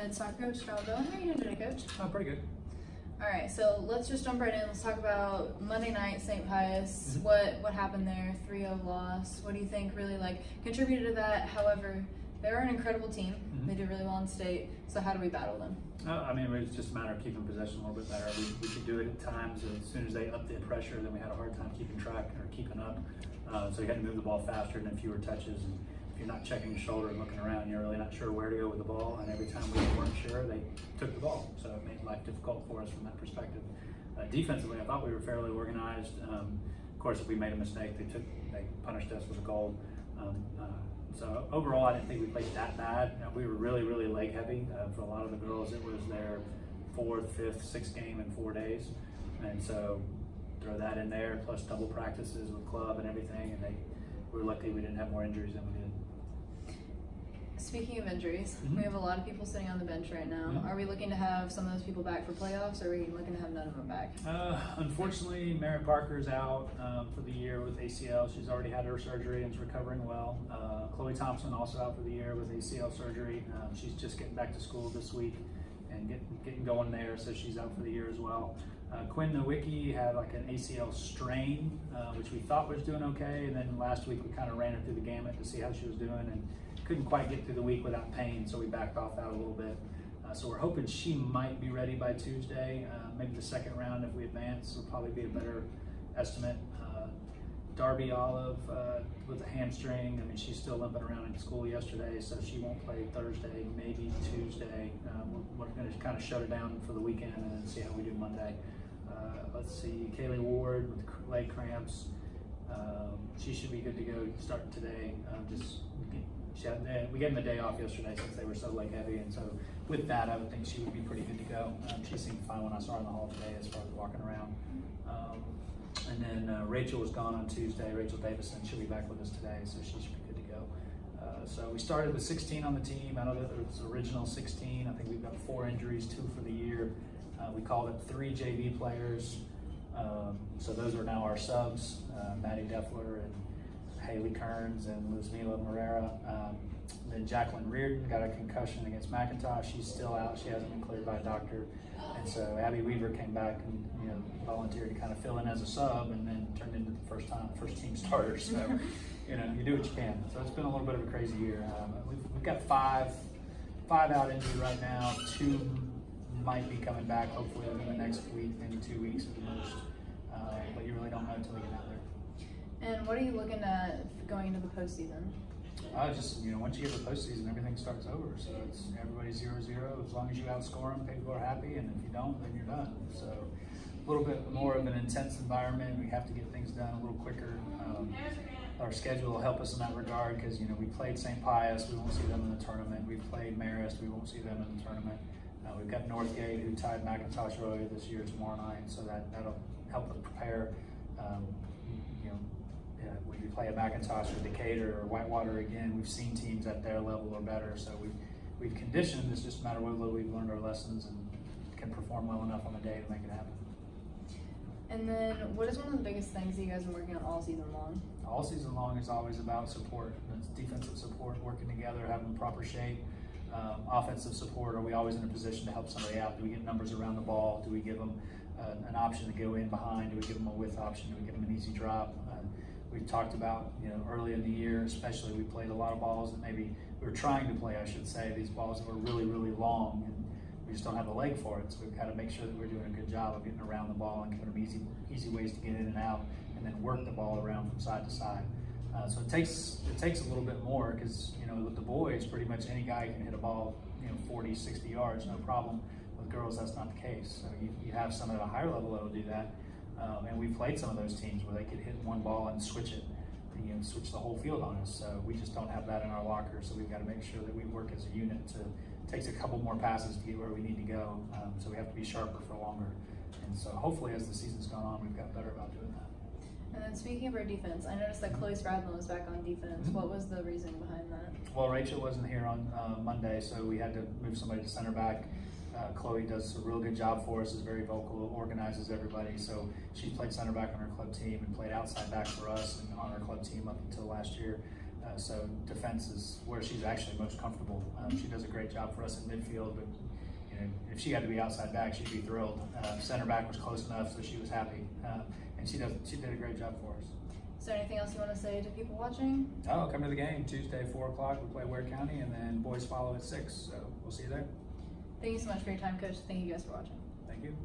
head soccer coach, John Bowen. How are you doing today, Coach? Oh, pretty good. All right, so let's just jump right in. Let's talk about Monday night, St. Pius. What happened there? 3-0 loss. What do you think really contributed to that? However, they're an incredible team. They did really well in state. So how do we battle them? I mean, it was just a matter of keeping possession a little bit better. We could do it at times. As soon as they upped the pressure, then we had a hard time keeping track or keeping up. So you had to move the ball faster and then fewer touches. And if you're not checking your shoulder and looking around, you're really not sure where to go with the ball. And every time we weren't sure, they took the ball. So it made life difficult for us from that perspective. Defensively, I thought we were fairly organized. Of course, if we made a mistake, they punished us with a goal. So overall, I didn't think we played that bad. We were really, really leg heavy. For a lot of the girls, it was their 4th, 5th, 6th game in 4 days. And so throw that in there, plus double practices with club and everything. And we were lucky we didn't have more injuries than we did. Speaking of injuries, we have a lot of people sitting on the bench right now. Are we looking to have some of those people back for playoffs, or are we looking to have none of them back? Unfortunately, Merritt Parker's out for the year with ACL. She's already had her surgery and is recovering well. Chloe Thompson also out for the year with ACL surgery. She's just getting back to school this week and getting going there, so she's out for the year as well. Quinn Nowicki had like an ACL strain, which we thought was doing okay, and then last week we kind of ran her through the gamut to see how she was doing, and couldn't quite get through the week without pain, so we backed off that a little bit. So we're hoping she might be ready by Tuesday. Maybe the second round, if we advance, will probably be a better estimate. Darby Olive with a hamstring. I mean, she's still limping around in school yesterday, so she won't play Thursday, maybe Tuesday. We're going to kind of shut her down for the weekend and then see how we do Monday. Let's see, Kaylee Ward with leg cramps. She should be good to go starting today. We gave them a day off yesterday since they were so leg heavy, and so with that, I would think she would be pretty good to go. She seemed fine when I saw her in the hall today as far as walking around. And then Rachel was gone on Tuesday. Rachel Davison, she'll be back with us today, so she should be good to go. So we started with 16 on the team. I know that it was original 16. I think we've got 4 injuries, 2 for the year. We called up 3 JV players. So those are now our subs, Maddie Deffler and Haley Kearns and Luzmila Morera. Then Jacqueline Reardon got a concussion against McIntosh. She's still out. She hasn't been cleared by a doctor. And so Abby Weaver came back and volunteered to kind of fill in as a sub, and then turned into the first team starter. So you do what you can. So it's been a little bit of a crazy year. We've got five out injured right now. 2 might be coming back hopefully within the next week, maybe 2 weeks at the most. But you really don't know until we get out there. And what are you looking at going into the postseason? Just once you get the postseason, everything starts over. So it's everybody's 0-0. As long as you outscore them, people are happy, and if you don't, then you're done. So a little bit more of an intense environment. We have to get things done a little quicker. Our schedule will help us in that regard because we played St. Pius. We won't see them in the tournament. We've played Marist. We won't see them in the tournament. We've got Northgate, who tied McIntosh earlier this year, tomorrow night. So that'll help us prepare. When we play a McIntosh or Decatur or Whitewater again, we've seen teams at their level or better. So we've conditioned. It's just a matter of whether we've learned our lessons and can perform well enough on the day to make it happen. And then what is one of the biggest things that you guys have been working on all season long? All season long is always about support. It's defensive support, working together, having proper shape. Offensive support, are we always in a position to help somebody out? Do we get numbers around the ball? Do we give them an option to go in behind? Do we give them a width option? Do we give them an easy drop? We've talked about, early in the year, especially, we played a lot of balls that maybe we were trying to play, I should say, these balls that were really, really long, and we just don't have the leg for it. So we've got to make sure that we're doing a good job of getting around the ball and giving them easy ways to get in and out, and then work the ball around from side to side. So it takes a little bit more because, with the boys, pretty much any guy can hit a ball, 40, 60 yards, no problem. With girls, that's not the case. So you have some at a higher level that'll do that. And we played some of those teams where they could hit one ball and switch it, switch the whole field on us. So we just don't have that in our locker. So we've got to make sure that we work as a unit. It takes a couple more passes to get where we need to go. So we have to be sharper for longer. And so hopefully as the season's gone on, we've got better about doing that. And then speaking of our defense, I noticed that Chloe Stradlin was back on defense. What was the reasoning behind that? Well, Rachel wasn't here on Monday, so we had to move somebody to center back. Chloe does a real good job for us, is very vocal, organizes everybody. So she played center back on her club team and played outside back for us and on our club team up until last year. So defense is where she's actually most comfortable. She does a great job for us in midfield, but you know, if she had to be outside back, she'd be thrilled. Center back was close enough, so she was happy, and she did a great job for us. Is there anything else you want to say to people watching? Oh, come to the game Tuesday, 4 o'clock. We play Ware County, and then boys follow at 6. So we'll see you there. Thank you so much for your time, Coach. Thank you guys for watching. Thank you.